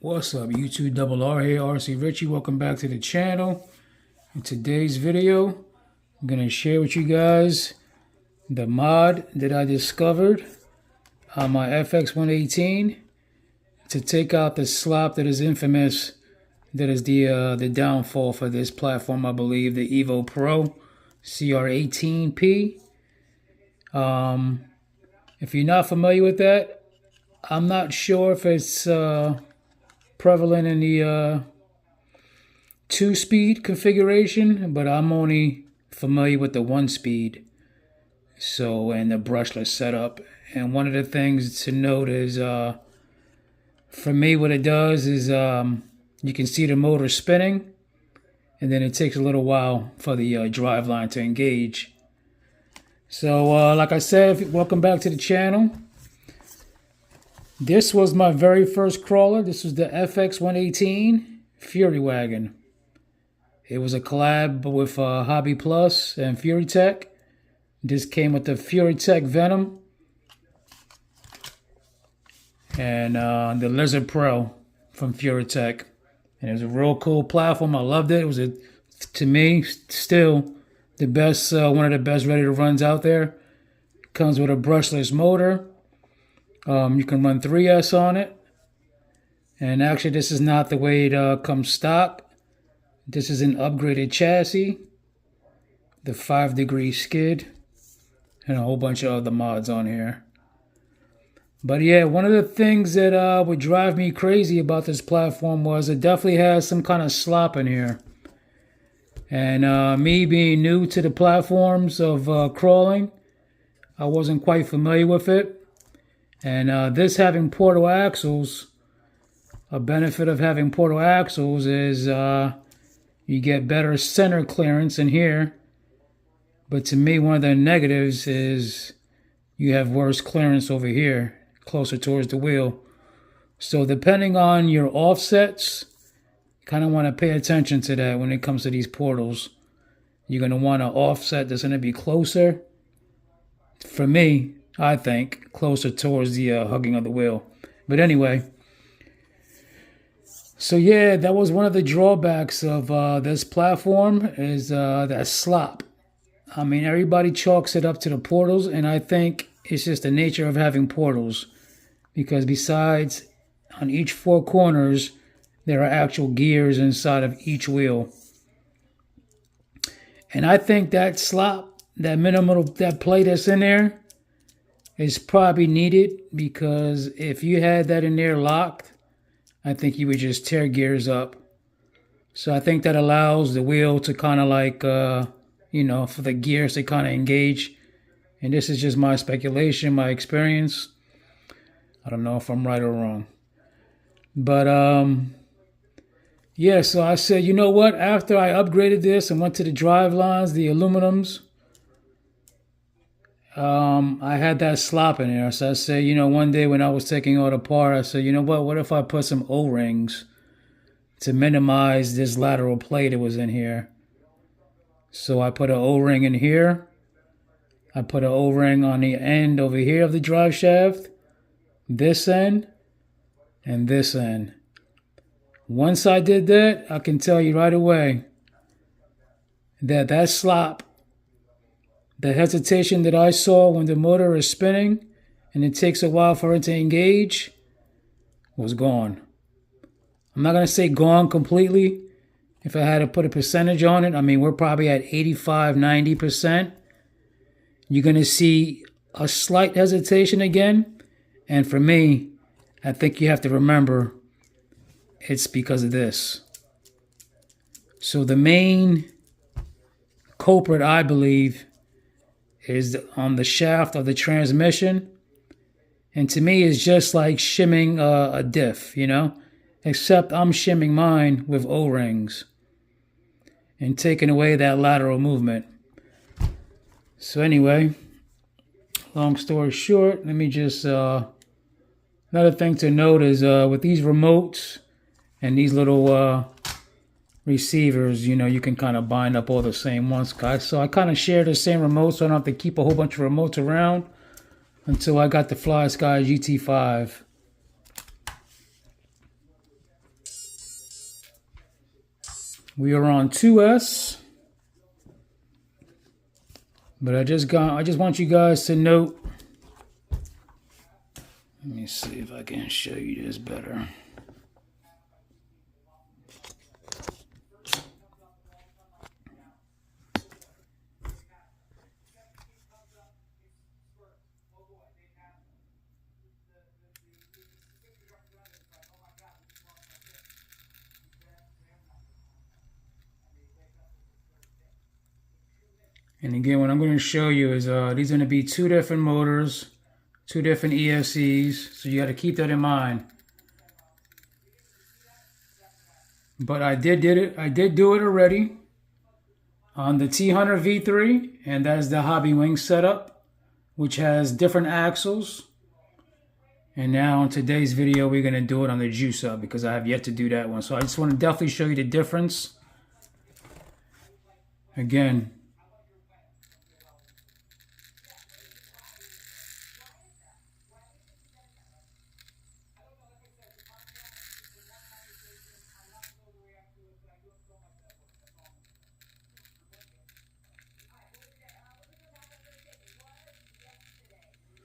What's up, YouTube? Double R here, RC Richie. Welcome back to the channel. In today's video, I'm going to share with you guys the mod that I discovered on my FX118 to take out the slop that is infamous, that is the downfall for this platform, I believe, the Evo Pro CR18P. If you're not familiar with that, I'm not sure if it's prevalent in the 2-speed configuration, but I'm only familiar with the 1-speed. So, and the brushless setup. And one of the things to note is, for me, what it does is you can see the motor spinning, and then it takes a little while for the drive line to engage. So, like I said, welcome back to the channel. This was my very first crawler. This was the FX118 Fury Wagon. It was a collab with Hobby Plus and Fury Tech. This came with the Fury Tech Venom and the Lizard Pro from Fury Tech. And it was a real cool platform. I loved it. It was, to me, still the best, one of the best ready to runs out there. It comes with a brushless motor. You can run 3S on it. And actually, this is not the way it comes stock. This is an upgraded chassis. The 5-degree skid. And a whole bunch of other mods on here. But yeah, one of the things that would drive me crazy about this platform was it definitely has some kind of slop in here. And me being new to the platforms of crawling, I wasn't quite familiar with it. And this having portal axles, a benefit of having portal axles is you get better center clearance in here. But to me, one of the negatives is you have worse clearance over here, closer towards the wheel. So depending on your offsets, kind of want to pay attention to that when it comes to these portals. You're going to want to offset that's going to be closer. For me, I think, closer towards the hugging of the wheel. But anyway, so yeah, that was one of the drawbacks of this platform is that slop. I mean, everybody chalks it up to the portals, and I think it's just the nature of having portals. Because besides, on each 4 corners, there are actual gears inside of each wheel. And I think that slop, that minimal, that plate that's in there, is probably needed, because if you had that in there locked, I think you would just tear gears up. So I think that allows the wheel to kind of like, you know, for the gears to kind of engage. And this is just my speculation, my experience. I don't know if I'm right or wrong. But, yeah, so I said, you know what? After I upgraded this and went to the drive lines, the aluminums, I had that slop in there. So I said, you know, one day when I was taking all apart, I said, you know what if I put some O-rings to minimize this lateral plate that was in here? So I put an O-ring in here. I put an O-ring on the end over here of the drive shaft, this end, and this end. Once I did that, I can tell you right away that that slop, the hesitation that I saw when the motor is spinning and it takes a while for it to engage, was gone. I'm not going to say gone completely. If I had to put a percentage on it, I mean, we're probably at 85, 90%. You're going to see a slight hesitation again. And for me, I think you have to remember it's because of this. So the main culprit, I believe, is on the shaft of the transmission. And to me, it's just like shimming a diff, you know? Except I'm shimming mine with O-rings and taking away that lateral movement. So anyway, long story short, let me just... another thing to note is with these remotes and these little receivers, you know, you can kind of bind up all the same ones, guys. So I kind of share the same remote, so I don't have to keep a whole bunch of remotes around until I got the Fly Sky GT5. We are on 2S. But I just want you guys to note. Let me see if I can show you this better. And again, what I'm going to show you is these are going to be two different motors, two different ESCs, so you got to keep that in mind. But I did do it already on the T-Hunter V3, and that is the Hobby Wing setup, which has different axles. And now in today's video, we're going to do it on the Juice Up because I have yet to do that one. So I just want to definitely show you the difference. Again,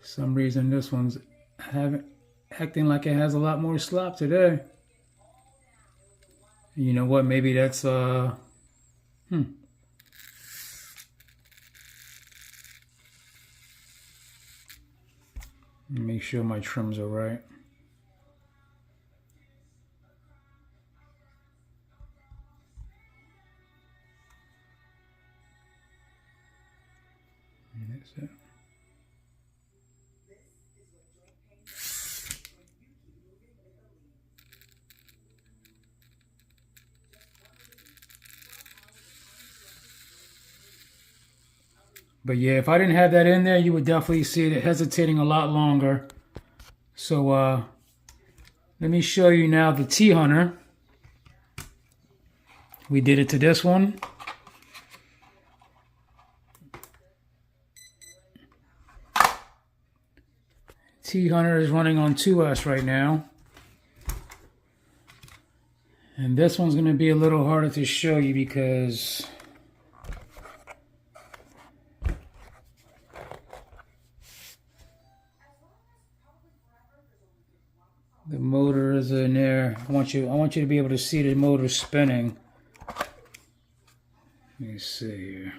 for some reason this one's acting like it has a lot more slop today. You know what? Maybe that's Make sure my trims are right. That's it. But yeah, if I didn't have that in there, you would definitely see it hesitating a lot longer. So let me show you now the T-Hunter. We did it to this one. T-Hunter is running on 2S right now. And this one's going to be a little harder to show you because the motor is in there. I want you to be able to see the motor spinning. Let me see here.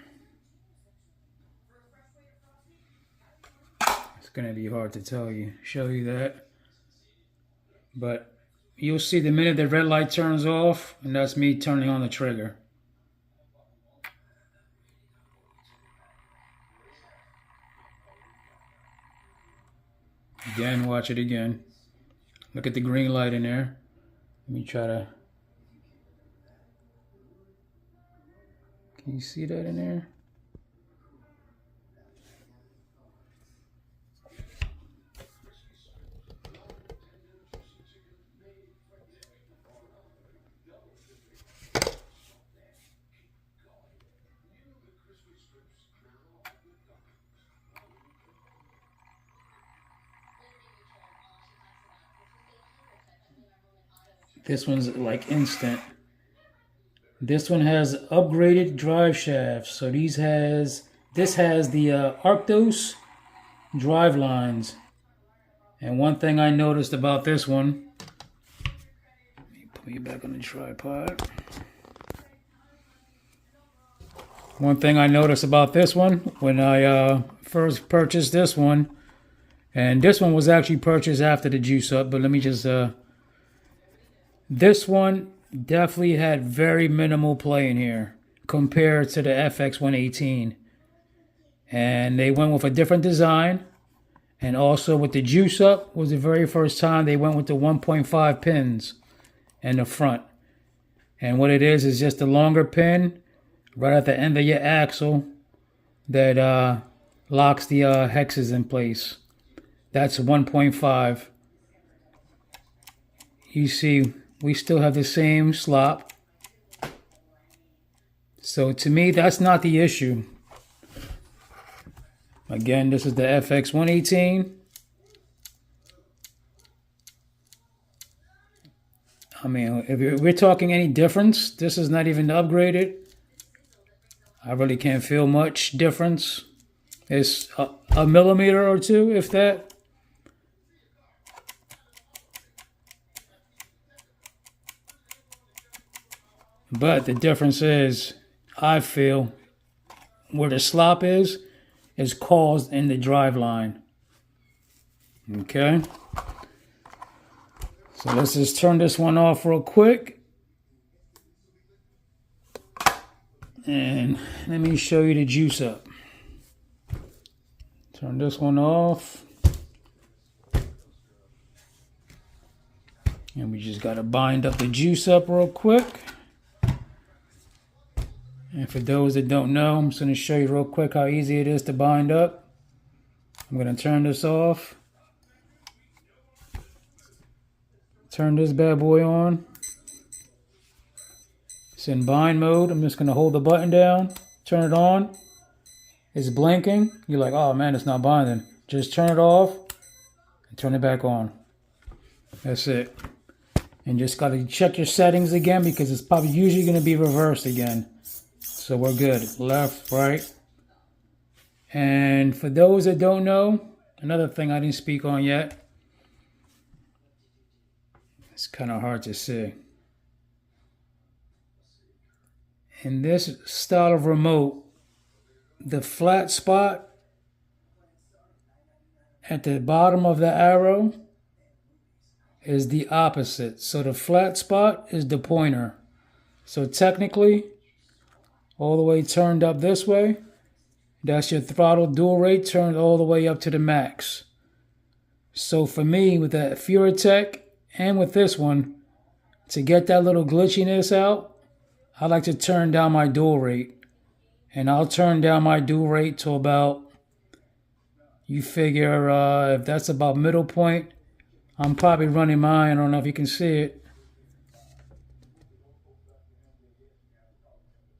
It's gonna be hard to show you that. But you'll see the minute the red light turns off, and that's me turning on the trigger. Again, watch it again. Look at the green light in there. Let me try to... Can you see that in there? This one's like instant. This one has upgraded drive shafts. So this has the Arctos drive lines. And one thing I noticed about this one, let me put you back on the tripod. One thing I noticed about this one when I first purchased this one, and this one was actually purchased after the Juice Up, but let me just this one definitely had very minimal play in here compared to the FX118. And they went with a different design. And also with the Juice Up was the very first time they went with the 1.5 pins in the front. And what it is just a longer pin right at the end of your axle that locks the hexes in place. That's 1.5. You see, we still have the same slop. So to me, that's not the issue. Again, this is the FX118. I mean, if we're talking any difference, this is not even upgraded. I really can't feel much difference. It's a millimeter or two, if that. But the difference is, I feel, where the slop is caused in the drive line. Okay. So let's just turn this one off real quick. And let me show you the juice up. Turn this one off. And we just got to bind up the juice up real quick. And for those that don't know, I'm just going to show you real quick how easy it is to bind up. I'm going to turn this off. Turn this bad boy on. It's in bind mode. I'm just going to hold the button down. Turn it on. It's blinking. You're like, oh man, it's not binding. Just turn it off and turn it back on. That's it. And just got to check your settings again because it's probably usually going to be reversed again. So we're good. Left, right. And for those that don't know, another thing I didn't speak on yet. It's kind of hard to see. In this style of remote, the flat spot at the bottom of the arrow is the opposite. So the flat spot is the pointer. So technically, all the way turned up this way, that's your throttle dual rate turned all the way up to the max. So for me, with that Furatech and with this one, to get that little glitchiness out, I like to turn down my dual rate. And I'll turn down my dual rate to about, you figure if that's about middle point, I'm probably running mine, I don't know if you can see it,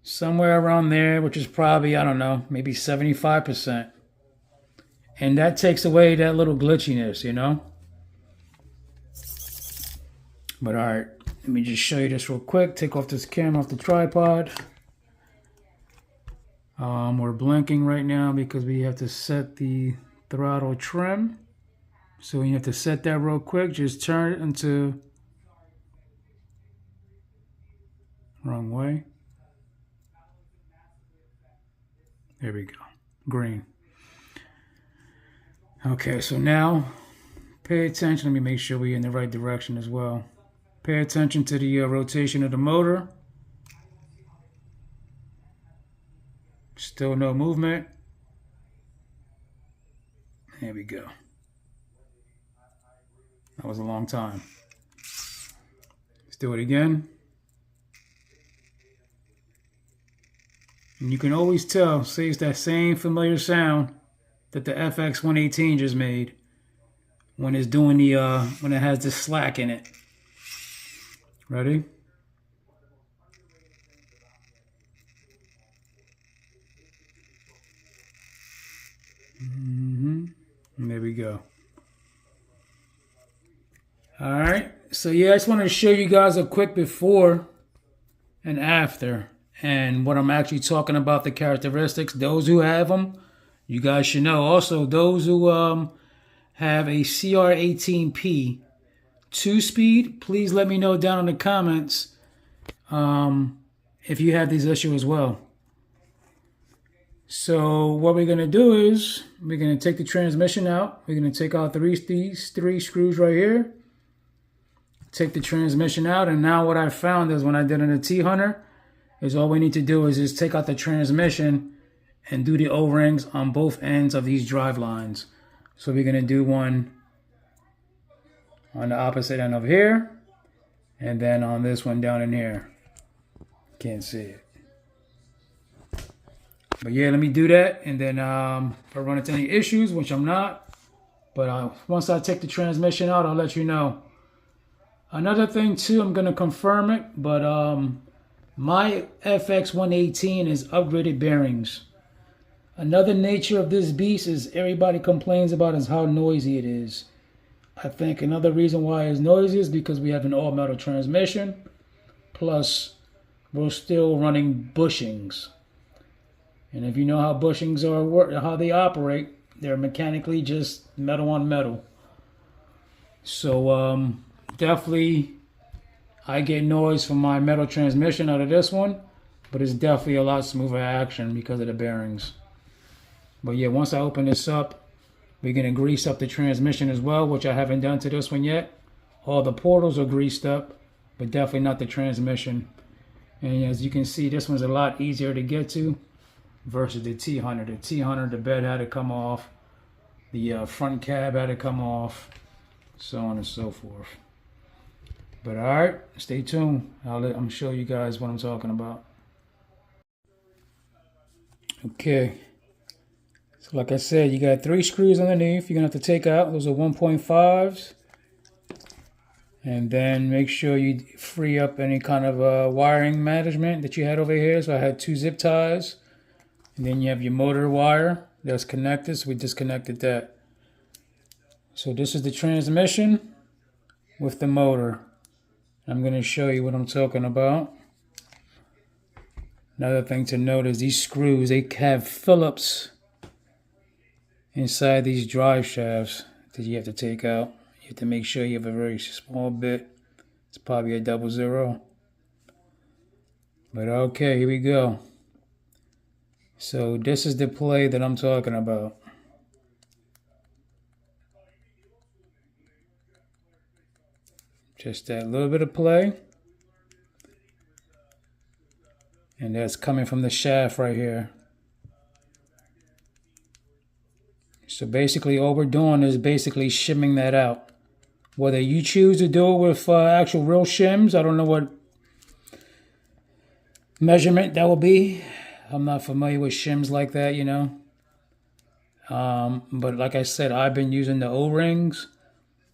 somewhere around there, which is probably, I don't know, maybe 75%. And that takes away that little glitchiness, you know? But all right, let me just show you this real quick. Take off this camera off the tripod. We're blinking right now because we have to set the throttle trim. So you have to set that real quick. Just turn it into wrong way. There we go. Green. Okay, so now pay attention. Let me make sure we're in the right direction as well. Pay attention to the rotation of the motor. Still no movement. There we go. That was a long time. Let's do it again. And you can always tell, see, it's that same familiar sound that the FX118 just made when it's doing the when it has the slack in it. Ready? And there we go. All right. So yeah, I just want to show you guys a quick before and after, and what I'm actually talking about, the characteristics. Those who have them, you guys should know. Also, those who have a CR18P 2-speed, please let me know down in the comments if you have these issues as well. So what we're going to do is we're going to take the transmission out. We're going to take out these three screws right here. Take the transmission out. And now what I found is when I did in the T-Hunter is all we need to do is just take out the transmission and do the O-rings on both ends of these drive lines. So we're going to do one on the opposite end of here. And then on this one down in here. Can't see it. But yeah, let me do that, and then if I run into any issues, which I'm not, but once I take the transmission out, I'll let you know. Another thing too, I'm going to confirm it, but my FX118 is upgraded bearings. Another nature of this beast is everybody complains about is how noisy it is. I think another reason why it's noisy is because we have an all metal transmission, plus we're still running bushings. And if you know how bushings are, how they operate, they're mechanically just metal on metal. So definitely I get noise from my metal transmission out of this one, but it's definitely a lot smoother action because of the bearings. But yeah, once I open this up, we're going to grease up the transmission as well, which I haven't done to this one yet. All the portals are greased up, but definitely not the transmission. And as you can see, this one's a lot easier to get to versus the T100. The T100, the bed had to come off, the front cab had to come off, so on and so forth. But all right, stay tuned. I'm show you guys what I'm talking about. Okay. So like I said, you got 3 screws underneath you're going to have to take out. Those are 1.5s. And then make sure you free up any kind of wiring management that you had over here. So I had 2 zip ties. And then you have your motor wire that's connected. So we disconnected that. So this is the transmission with the motor. I'm going to show you what I'm talking about. Another thing to note is these screws, they have Phillips inside these drive shafts that you have to take out. You have to make sure you have a very small bit. It's probably a 00. But okay, here we go. So this is the play that I'm talking about. Just that little bit of play. And that's coming from the shaft right here. So basically all we're doing is basically shimming that out. Whether you choose to do it with actual real shims, I don't know what measurement that will be. I'm not familiar with shims like that, you know. But like I said, I've been using the O-rings,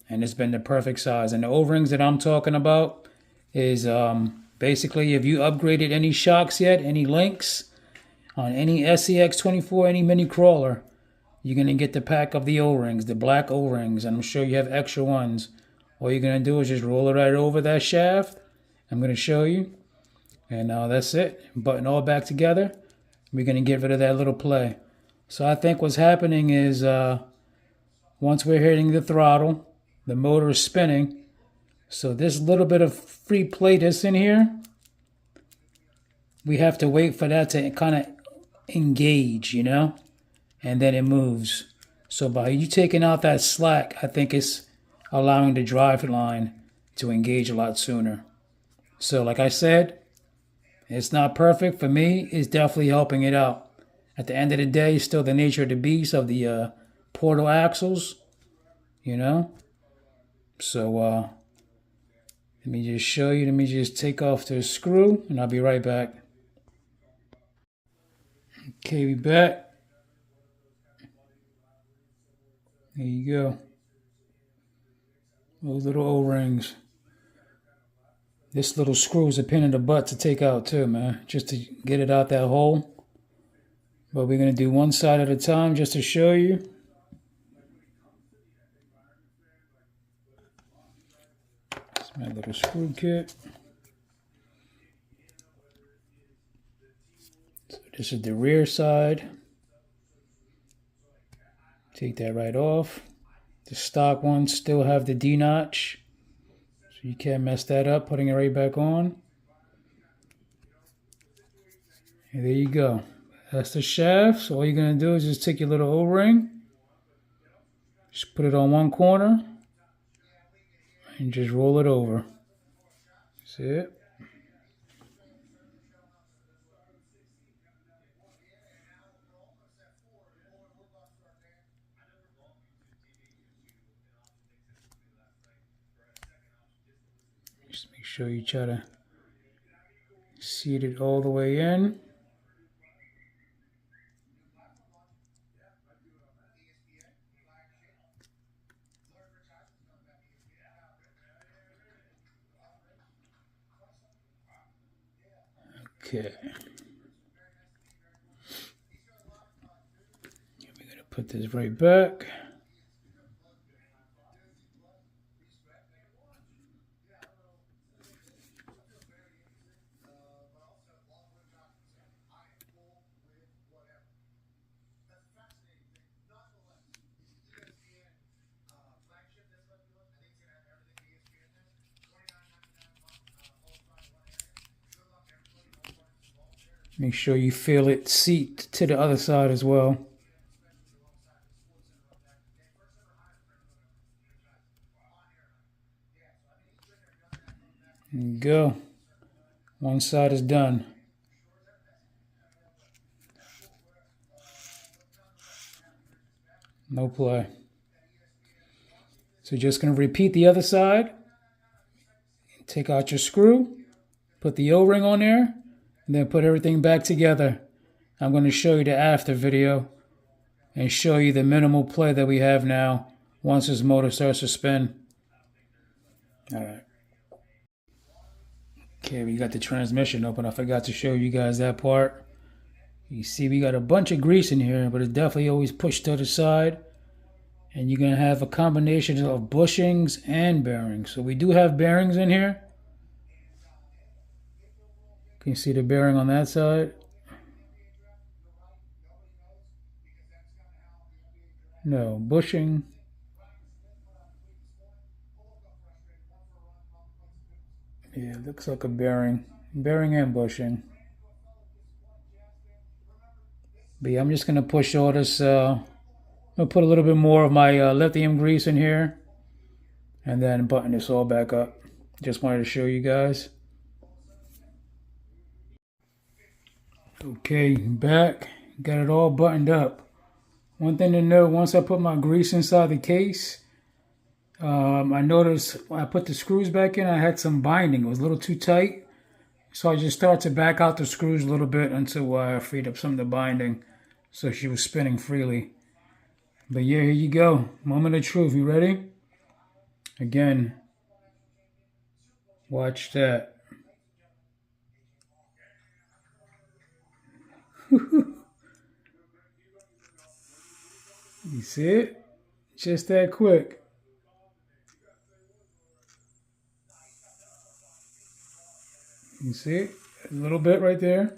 and it's been the perfect size. And the O-rings that I'm talking about is basically if you upgraded any shocks yet, any links on any SCX24, any mini crawler, you're going to get the pack of the O-rings, the black O-rings, and I'm sure you have extra ones. All you're going to do is just roll it right over that shaft. I'm going to show you. And that's it. Button all back together. We're going to get rid of that little play. So I think what's happening is once we're hitting the throttle, the motor is spinning. So this little bit of free play that's in here, we have to wait for that to kind of engage, you know? And then it moves. So by you taking out that slack, I think it's allowing the drive line to engage a lot sooner. So like I said, it's not perfect. For me, it's definitely helping it out. At the end of the day, it's still the nature of the beast of the portal axles, you know? So let me just show you. Let me just take off the screw, and I'll be right back. Okay, we back. There you go. Those little O-rings. This little screw is a pain in the butt to take out too, man. Just to get it out that hole. But we're going to do one side at a time just to show you. It's my little screw kit. So this is the rear side. Take that right off. The stock ones still have the D-notch. So you can't mess that up, putting it right back on. And there you go. That's the shaft. So all you're going to do is just take your little O-ring. Just put it on one corner. And just roll it over. See it? Just make sure you try to seat it all the way in. Okay. We're going to put this right back. Make sure you feel it seat to the other side as well. There you go. One side is done. No play. So you're just going to repeat the other side. Take out your screw. Put the O-ring on there. And then put everything back together. I'm going to show you the after video. And show you the minimal play that we have now. Once this motor starts to spin. Alright. Okay, we got the transmission open. I forgot to show you guys that part. You see we got a bunch of grease in here, but it's definitely always pushed to the side. And you're going to have a combination of bushings and bearings. So we do have bearings in here. Can you see the bearing on that side? No, bushing. Yeah, it looks like a bearing. Bearing and bushing. But yeah, I'm just going to push all this. I'm going to put a little bit more of my lithium grease in here. And then button this all back up. Just wanted to show you guys. Okay, back. Got it all buttoned up. One thing to note, once I put my grease inside the case, I noticed when I put the screws back in, I had some binding. It was a little too tight. So I just started to back out the screws a little bit until I freed up some of the binding. So she was spinning freely. But yeah, here you go. Moment of truth. You ready? Again. Watch that. You see it? Just that quick. You see it? A little bit right there.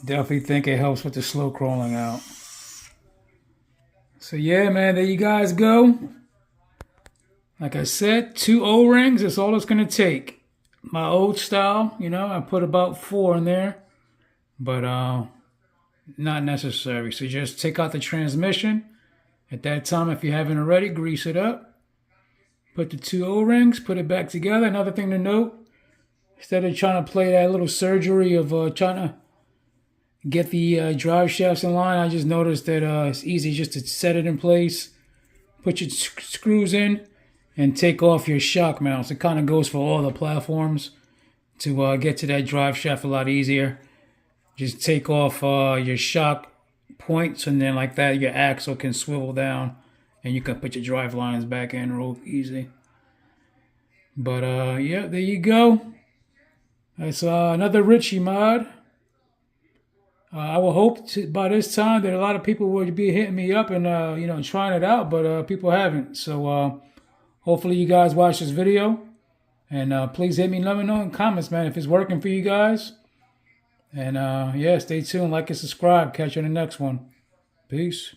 Definitely think it helps with the slow crawling out. So yeah, man, there you guys go. Like I said, 2 O-rings, that's all it's going to take. My old style, you know, I put about 4 in there. But not necessary. So just take out the transmission. At that time, if you haven't already, grease it up. Put the 2 O-rings, put it back together. Another thing to note, instead of trying to play that little surgery of trying to get the drive shafts in line, I just noticed that it's easy just to set it in place, put your screws in, and take off your shock mounts. It kind of goes for all the platforms to get to that drive shaft a lot easier. Just take off your shock points, and then like that, your axle can swivel down, and you can put your drive lines back in real easy. But yeah, there you go. That's another Richie mod. I will hope by this time that a lot of people will be hitting me up and you know, trying it out, but people haven't. So hopefully you guys watch this video, and please hit me and let me know in comments, man, if it's working for you guys. And yeah, stay tuned, like and subscribe. Catch you in the next one. Peace.